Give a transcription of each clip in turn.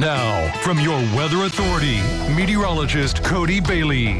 Now, from your weather authority, meteorologist Cody Bailey.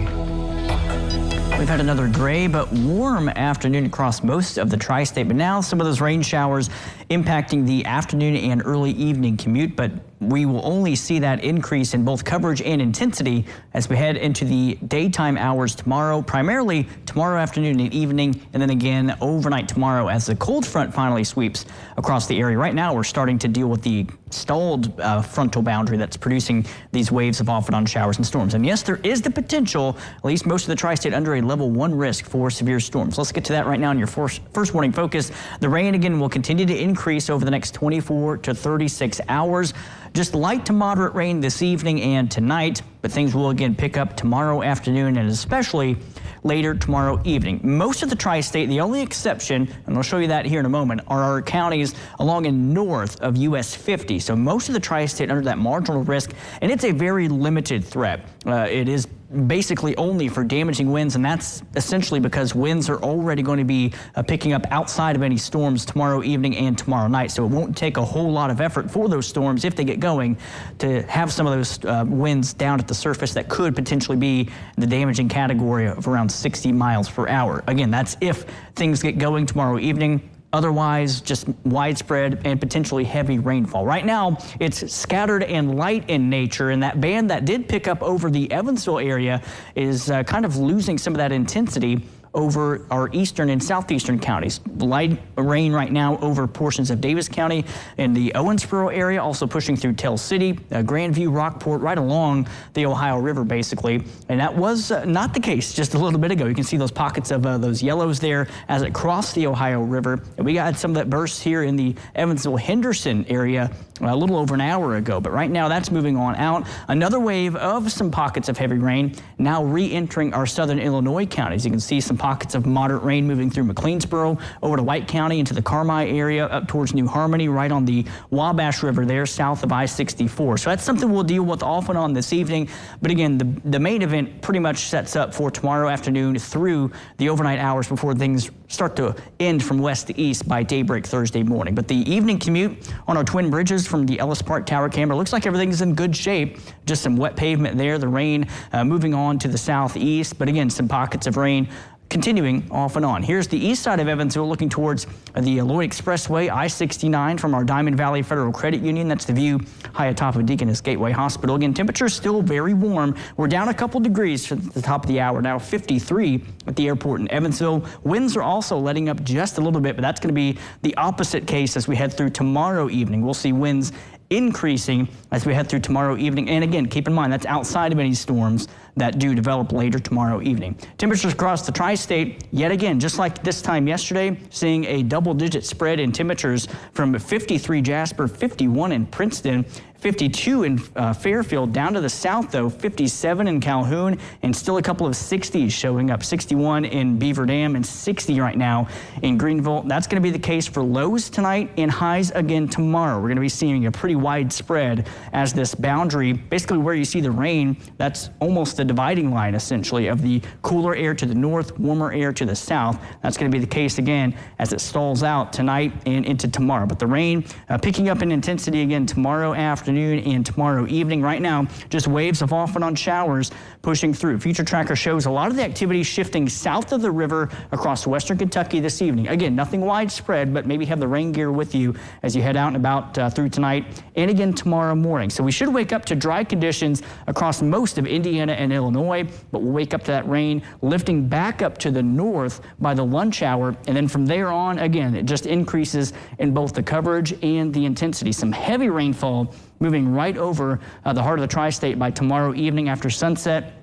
We've had another gray but warm afternoon across most of the tri-state, but now some of those rain showers impacting the afternoon and early evening commute, but we will only see that increase in both coverage and intensity as we head into the daytime hours tomorrow, primarily tomorrow afternoon and evening, and then again overnight tomorrow as the cold front finally sweeps across the area. Right now, we're starting to deal with the stalled frontal boundary that's producing these waves of off and on showers and storms. And yes, there is the potential, at least most of the tri-state, under a level 1 risk for severe storms. Let's get to that right now in your first warning focus. The rain again will continue to increase over the next 24 to 36 hours. Just light to moderate rain this evening and tonight, but things will again pick up tomorrow afternoon and especially later tomorrow evening. Most of the tri-state, the only exception, and I'll show you that here in a moment, are our counties along and north of US 50. So most of the tri-state under that marginal risk, and it's a very limited threat. It is basically only for damaging winds, and that's essentially because winds are already going to be picking up outside of any storms tomorrow evening and tomorrow night. So it won't take a whole lot of effort for those storms, if they get going, to have some of those winds down at the surface that could potentially be the damaging category of around 60 miles per hour. Again, that's if things get going tomorrow evening. Otherwise, just widespread and potentially heavy rainfall. Right now, it's scattered and light in nature, and that band that did pick up over the Evansville area is kind of losing some of that intensity over our eastern and southeastern counties. Light rain right now over portions of Davis County and the Owensboro area, also pushing through Tell City, Grandview, Rockport, right along the Ohio River, basically. And that was not the case just a little bit ago. You can see those pockets of those yellows there as it crossed the Ohio River. And we got some of that burst here in the Evansville-Henderson area a little over an hour ago, but right now that's moving on out. Another wave of some pockets of heavy rain now re-entering our southern Illinois counties. You can see some pockets of moderate rain moving through McLeansboro over to White County into the Carmi area up towards New Harmony, right on the Wabash River there south of I-64. So that's something we'll deal with off and on this evening. But again, the main event pretty much sets up for tomorrow afternoon through the overnight hours before things start to end from west to east by daybreak Thursday morning. But the evening commute on our twin bridges from the Ellis Park Tower camera looks like everything's in good shape. Just some wet pavement there. The rain moving on to the southeast, but again, some pockets of rain continuing off and on. Here's the east side of Evansville looking towards the Lloyd Expressway, I-69 from our Diamond Valley Federal Credit Union. That's the view high atop of Deaconess Gateway Hospital. Again, temperature's still very warm. We're down a couple degrees at the top of the hour now, 53 at the airport in Evansville. Winds are also letting up just a little bit, but that's going to be the opposite case as we head through tomorrow evening. We'll see winds increasing as we head through tomorrow evening. And again, keep in mind, that's outside of any storms that do develop later tomorrow evening. Temperatures across the tri-state, yet again, just like this time yesterday, seeing a double-digit spread in temperatures from 53 Jasper, 51 in Princeton, 52 in Fairfield. Down to the south, though, 57 in Calhoun, and still a couple of 60s showing up. 61 in Beaver Dam and 60 right now in Greenville. That's going to be the case for lows tonight and highs again tomorrow. We're going to be seeing a pretty wide spread as this boundary, basically where you see the rain, that's almost the dividing line, essentially, of the cooler air to the north, warmer air to the south. That's going to be the case again as it stalls out tonight and into tomorrow. But the rain picking up in intensity again tomorrow afternoon and tomorrow evening. Right now, just waves of off and on showers pushing through. Future Tracker shows a lot of the activity shifting south of the river across western Kentucky this evening. Again, nothing widespread, but maybe have the rain gear with you as you head out and about through tonight and again tomorrow morning. So we should wake up to dry conditions across most of Indiana and Illinois, but we'll wake up to that rain lifting back up to the north by the lunch hour, and then from there on, again, it just increases in both the coverage and the intensity. Some heavy rainfall moving right over the heart of the tri-state by tomorrow evening after sunset.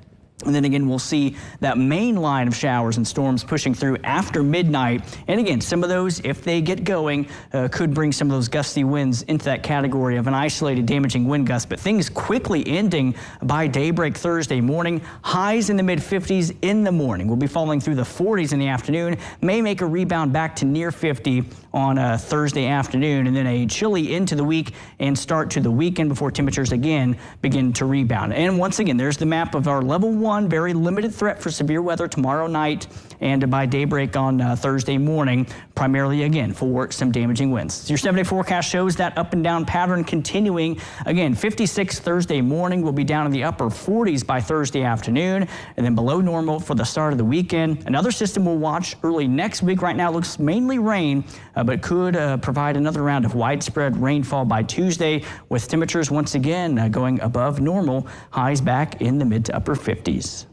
And then again, we'll see that main line of showers and storms pushing through after midnight. And again, some of those, if they get going, could bring some of those gusty winds into that category of an isolated damaging wind gust. But things quickly ending by daybreak Thursday morning. Highs in the mid-50s in the morning. We'll be falling through the 40s in the afternoon. May make a rebound back to near 50 on Thursday afternoon. And then a chilly into the week and start to the weekend before temperatures again begin to rebound. And once again, there's the map of our level 1. Very limited threat for severe weather tomorrow night and by daybreak on Thursday morning primarily, again, for some damaging winds. Your 7-day forecast shows that up and down pattern continuing. Again, 56 Thursday morning will be down in the upper 40s by Thursday afternoon, and then below normal for the start of the weekend. Another system we'll watch early next week. Right now looks mainly rain, but could provide another round of widespread rainfall by Tuesday, with temperatures once again going above normal, highs back in the mid to upper 50s.